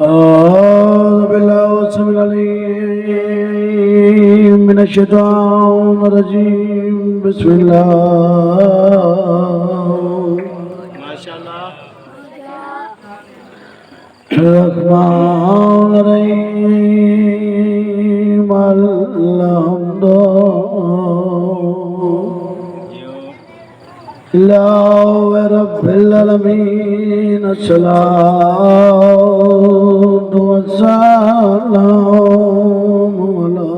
أعوذ بالله السميع العليم من الشيطان الرجيم بسم الله ما شاء الله الرحمن الرحيم الحمد لله رب العالمين الصلاة والسلام على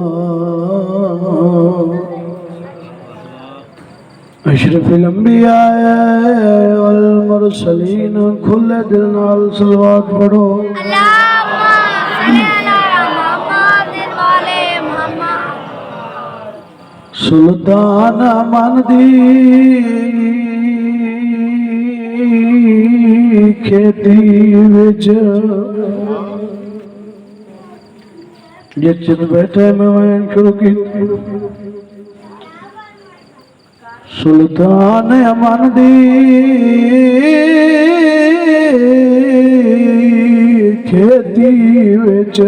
أشرف الأنبياء والمرسلين كل دل نال صلوات پڑھو سلطان من دی کھیتی وچ جچ بیٹھے میں شروع کی سلطان من دی کھیتی وچ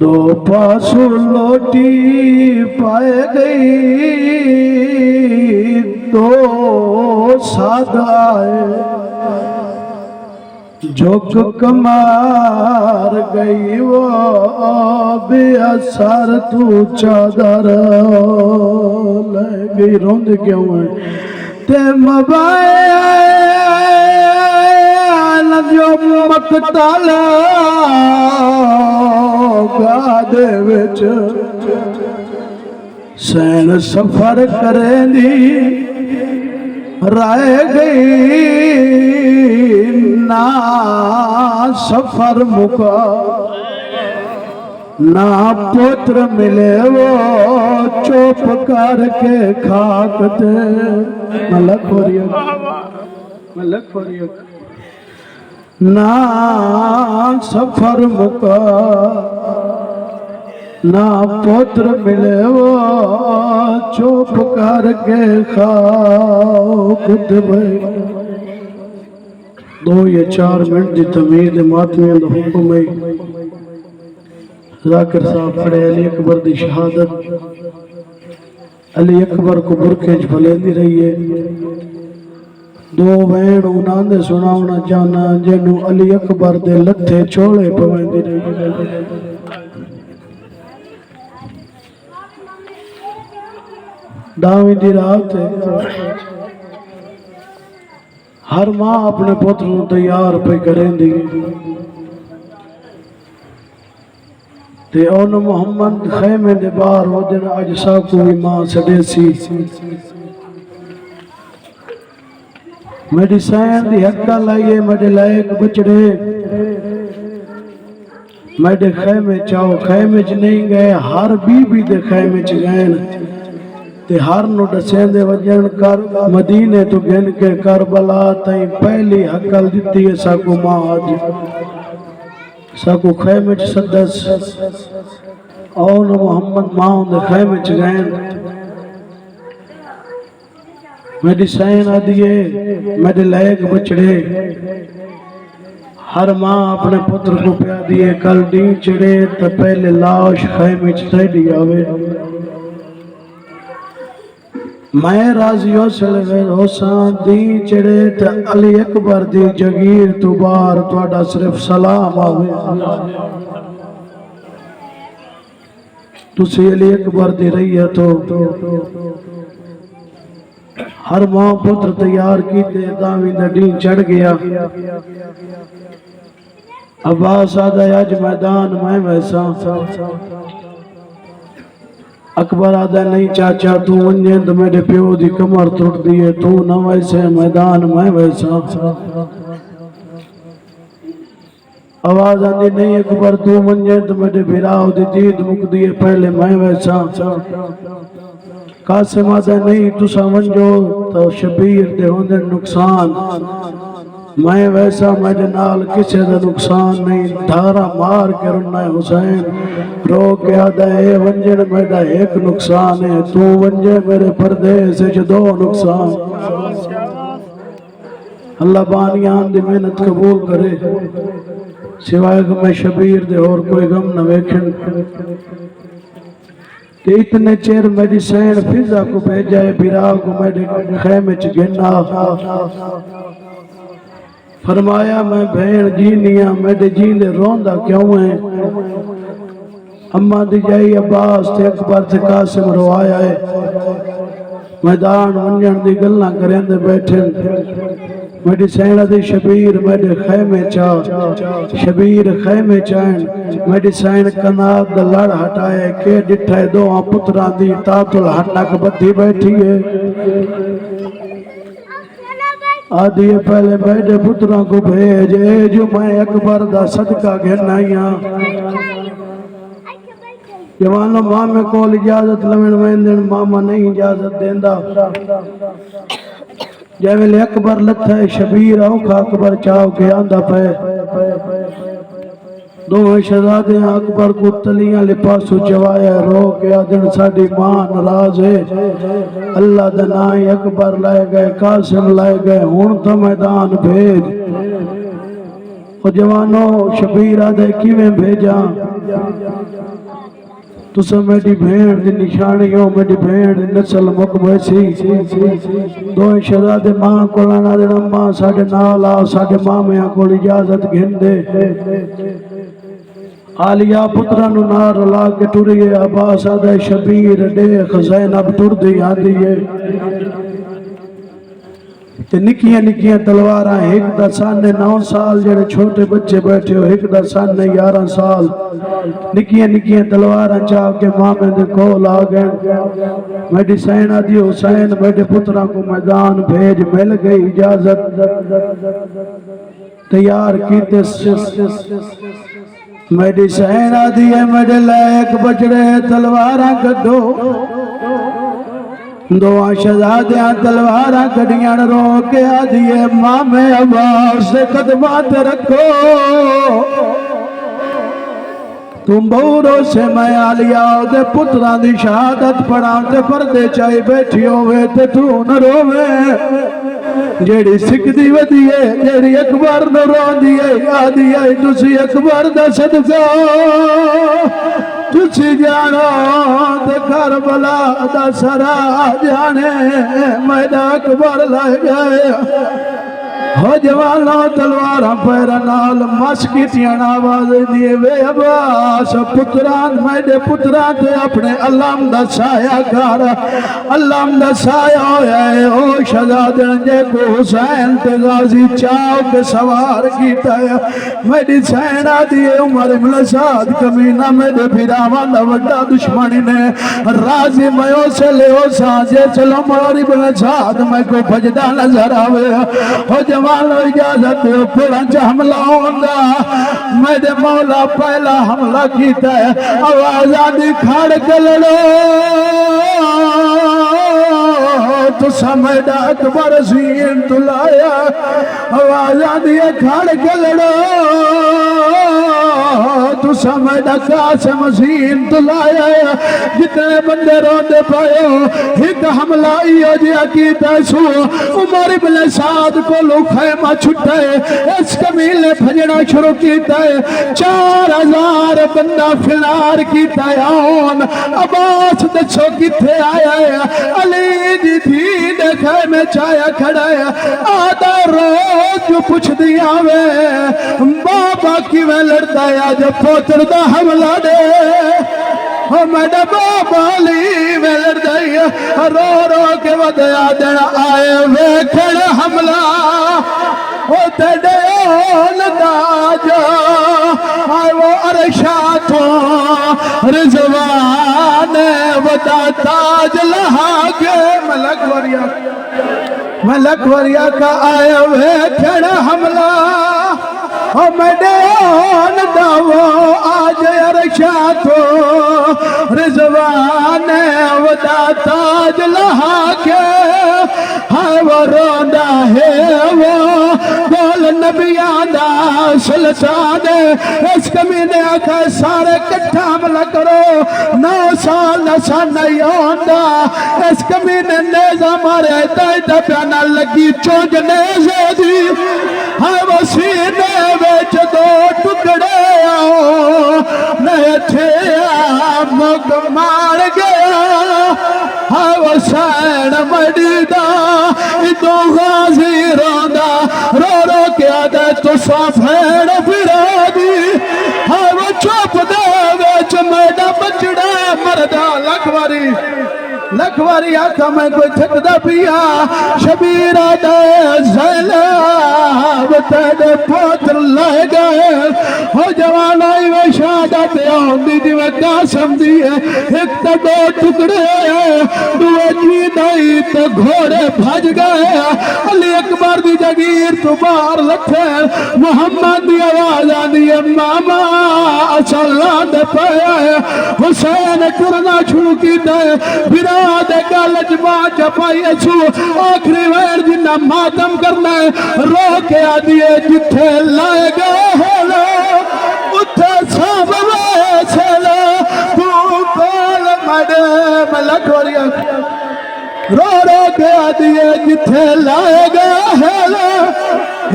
دو پاسو لوٹی پائے گئی دو سادائے جو کمار گئی وہ بے اثر تو چادر لے گئی روند کیوں ہے تے مبائل جو مقتل گادے وچ سین سفر کریں دی رائے گئی نا سفر مکا نا پتر ملے وہ چوپ کر کے کھاکتے ملک فوریت نا سفر مکا نا پتر ملے وہ چوپ کر کے خاک بھائی 2 یا 4 منٹ دی تمید ماتمیاں دا حکم ہے ذاکر صاحب پڑھے علی اکبر دی شہادت علی اکبر کو برکھیں جھلے دی رہی ہے 2 بین انہاں دے سناونا جانا جنو علی اکبر دے لتھے چھوڑے پویں دی رہی ہے داویں دی رات ہے ہر ماں اپنے پتر نوں تیار پہ کریں دی تے اون محمد خیمے دے باہر ہو دن اج ساکو بھی ماں سڑے سی میری سین دی حقہ لائیے میرے لائق بچڑے میرے خیمے چاہو خیمے چ نہیں گئے ہر بی بی دے خیمے چ گئے تے ہر نو ڈسیں دے وجن کر مدینے تو گن کے کربلا تائیں پہلی حقل دیتی ہے ساکو ماں آج ساکو خیمے چ سدس اون محمد ماں دے خیمے چ گئے میری سین آدھیے میرے لائق بچڑے ہر ماں اپنے پتر کو پیا دیے کل دین چڑے تا پہلے لاش خیمے چ تیڈی آوے میں راضی ہو سلوے حسان دی چڑے تے علی اکبر دی جگیر تو بار توڑا صرف سلام آوے تسی علی اکبر دی رہی ہے تو ہر ماں پتر تیار کی تے داویں دا دین چڑھ گیا عباس آدھا آج میدان میں ویسا اکبر آدھا نہیں چاچا تو ونجن تو میرے پیو دی کمر ٹوٹ دیئے تو نہ ویسے میدان میں ویسا آواز آدھی نہیں اکبر تو ونجن تو میرے بھراؤ دی دید مک دیئے پہلے میں ویسا قاسم آدھا نہیں تو سمجھو تو شبیر دے ہوندے نقصان میں ویسا میرے نال کسی دا نقصان نہیں دھارا مار کے رنا حسین رو کے آدھا اے ونجن میرا ایک نقصان ہے تو ونجے میرے پردے سے جو 2 نقصان اللہ بانیان دی محنت قبول کرے سوائے کہ میں شبیر دے اور کوئی غم نہ ویکھن کہ اتنے چیر میری سین فضا کو بھیجائے بھرا کو میرے خیمے چ گھنا فرمایا میں بھین جینیاں میرے جیندے روندہ کیوں ہیں اماں دی جائی عباس تے اکبر تے قاسم روایا ہے میدان ونجن دی گلنا کریں دے بیٹھیں میری سینہ دی شبیر میرے خیمے چاہ شبیر خیمے چاہیں میری سین کناد دا لڑ ہٹائے کہ ڈٹھائے دو آن پتران دی تاتل ہٹنک بدھی بیٹھی ہے آدھی پہلے میرے پتران کو بھیجے جو میں اکبر دا صدقہ گھنائیاں جوانوں ماں کول اجازت لمن ویندن ماما نہیں اجازت دیندہ جیوے اکبر لتھا ہے شبیر اوکھا اکبر چاہو کے آندہ پہ دو شہزادے اکبر کو تلیاں لپاسو چوایا رو کے آدن ساڑی ماں نراز ہے اللہ دنائی اکبر لائے گئے قاسم لائے گئے ہون تو میدان بھیج اور جوانوں شبیر آدھے کیویں بھیجا تو سب میری بھیڑ دی نشانیوں میری بھیڑ دی نسل مقبیسی دو شہزادے ماں کو لانا دینا ماں ساڑھے نالا ساڑھے ماں میں کو اجازت گھن دے آلیا پترانو نار لا کے ٹوریے عباس آدھے شبیر دیکھ زینب ٹور دی آدھی ہے نکیاں نکیاں تلواراں ایک دا سانے 9 سال جڑے چھوٹے بچے بیٹھے ہو ایک دا سانے 11 سال نکیاں نکیاں تلواراں چاہ کے ماں میں دے کول آ گئے میری سینہ دی حسین میرے پترہ کو میدان بھیج مل گئی اجازت تیار کیتے میری سینہ دی میرے لائق بچڑے تلواراں کڈو دو شہزادیاں تلواراں کڑیاں رو کے آدھیے ماں میں عباس سے قدمات رکھو تم بورو سے میں آلیا دے پتران دی شہادت پڑھاں تے پردے چاہی بیٹھی ہوئے تے تو نہ روے جیڑی سکھ دی ودیے جیڑی اکبر نہ رو دیے آدھیے تسی اکبر دا صدقہ تجھے جانو تے کربلا دا سرا جانے میدہ اکبر لائے گئے ہو جوانوں تلواراں پیرا نال مسکیتیاں آواز دیے وے عباس پتران میرے پتران تے اپنے علام دا سایہ کار علام دا سایہ ہویا ہے او شہزادن جے کو حسین تے غازی چاو کے سوار کیتا ہے میری سینہ دیے عمر ابن سعد کمینہ میرے پھراوان دا وڈا دشمنی نے رازی میو سے لے ہو سانجے چلو عمر ابن سعد میں کو بھجدہ نظر آوے ہو جوانو اجازت پرنچ حملہ ہوندہ میرے مولا پہلا حملہ کیتا ہے آواز آدھی کھاڑ کے لڑو تو سمیدہ اکبر زین تو لایا آواز آدھی کھاڑ کے لڑو تو سمیدہ قاسم زین تو لایا جتنے بندے روندے پائے ایک حملہ ایو جیا کیتا سو عمر ابن سعد کو لو خیمہ چھٹے اس کمیل نے بھجنا شروع کیتا ہے 4000 بندہ فلار کیتا ہے آن عباس دچھو کتے آیا ہے علی جی تھی دیکھے میں چایا کھڑا ہے آدھا روز جو پوچھ دیا میں بابا کی میں لڑتا ہے جب پوتر دا حملہ دے میڈا بابا لی میں لڑتا ہے رو رو کے ودیا دینا آئے ویکھڑ حملہ ہوتے دیون داجا آئے وہ عرشاتوں رضوان ودا تاج لہاگے ملک وریا کا آئے ویکھڑ حملہ میں دیون داو آج عرشاتوں رضوان ودا تاج لہاگے ہائے وہ روندہ ہے وہ بول نبیان دا سلطان اس کمینے آکھا سارے کٹھا عملہ کرو 9 سال نسا نہیں ہوندہ اس کمینے نیزہ مارے دائدہ پیانا لگی چونج نیزے دی ہاں وہ سینے ویچ 2 ٹکڑے آؤ نئے تھے مگ مار گیا ہاں وہ سین مڈیدہ ادو غازی روندہ رو رو کیا دے تو صافین پھرا دی ہاں وہ چوپ دے ویچ میڈا بچڑا مردہ لکھواری آکھا میں کوئی تھک دا پیا شبیرہ دے زیلاب تیڑے پوتر لے گئے ہو جوان آئی میں شہادت آندی دی میں قاسم دیئے ایک تا 2 ٹکڑے دوے جید آئی تو گھوڑے بھج گئے علی اکبر دی جگیر تو بار لٹھے محمد دی آواز آندی ہے ماما اچھا دے پائے حسین کرنا چھوڑ کی دے براد گالج ماں چپائی اچھو آخری ویر جنہ ماتم کرنا ہے رو کے آدھیے جتھے لائے گئے ہلو اتھے سب ویسے لو تو کول مڈے ملک وریا رو رو کے آدھیے جتھے لائے گئے ہلو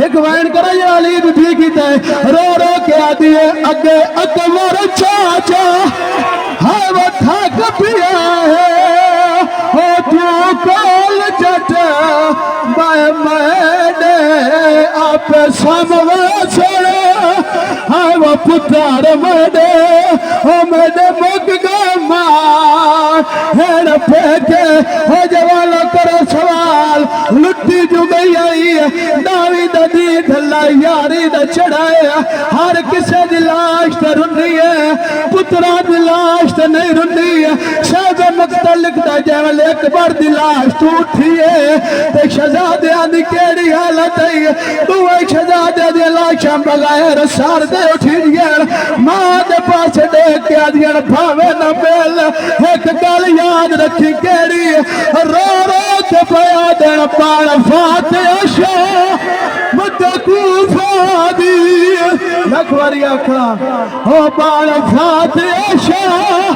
ایک وین کرا یہ علی بھی کیتا ہے رو رو کے آدھیے اگے اکبر چاچا ہاں وہ تھاک پیا ہے ہو تو کول جٹا بائے میڈے آپ ساموے چھڑے ہاں وہ پتار میڈے ہو میڈے مک گئے ماں ہیڑ پھیکے ہو جوالو کرو سوال لٹی جو گئی آئی داوی دا دی دھلا یاری دا چڑھائے ہر کسے دی لاش تے رنی ہے پترہ دی لاش تے نہیں رنی ہے شہد مقتل لکھتا جیول اکبر دی لاش تو اٹھئے تے شہزادے آدھی کیڑی حالت ہے تو ایک شہزادے دی لاشاں بغیر سار دے اٹھی گیا ماں دے پاس دیکھ کے آدھی بھاوے نہ بیل ایک گل یاد رکھی کیڑی رو رو کے پیا دین پان فاتح شاہ متکوفہ دی لکھواری آکھا ہو پان فاتح شاہ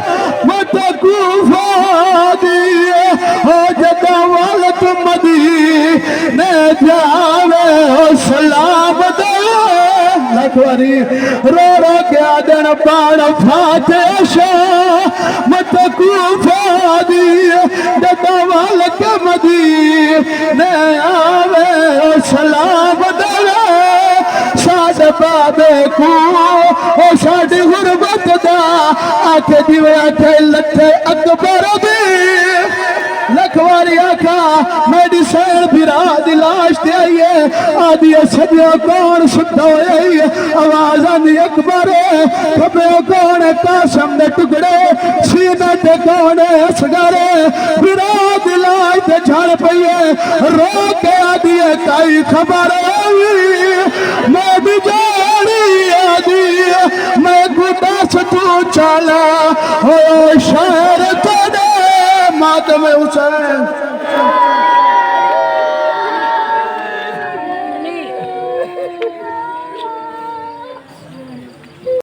متکوفہ دی ہو جدہ والت مدینے جاوے ہو سلام دے لکھواری رو رو کے آدن پان فاتح شاہ متکوفہ دی جدہ والت مدینے آوے ہو سلام دے ساد بابے کو او ساڑی غربت دا آکھے دیوے آکھے لٹھے اکبر دی لکھواری آکھا میڈی سین بھیرا دلاش دے آئیے آدھی سجیو کون ستا ہوئے آئیے آواز آدھی اکبر کبھے کون قاسم دے ٹکڑے سینہ دے کون اسگارے بھیرا دلاش دے جھاڑ پئیے رو کے آدھی کائی خبر آئی میں بھی جاری آدھی میں گھٹا ستو چالا ہو شہر تڑے ماتم حسین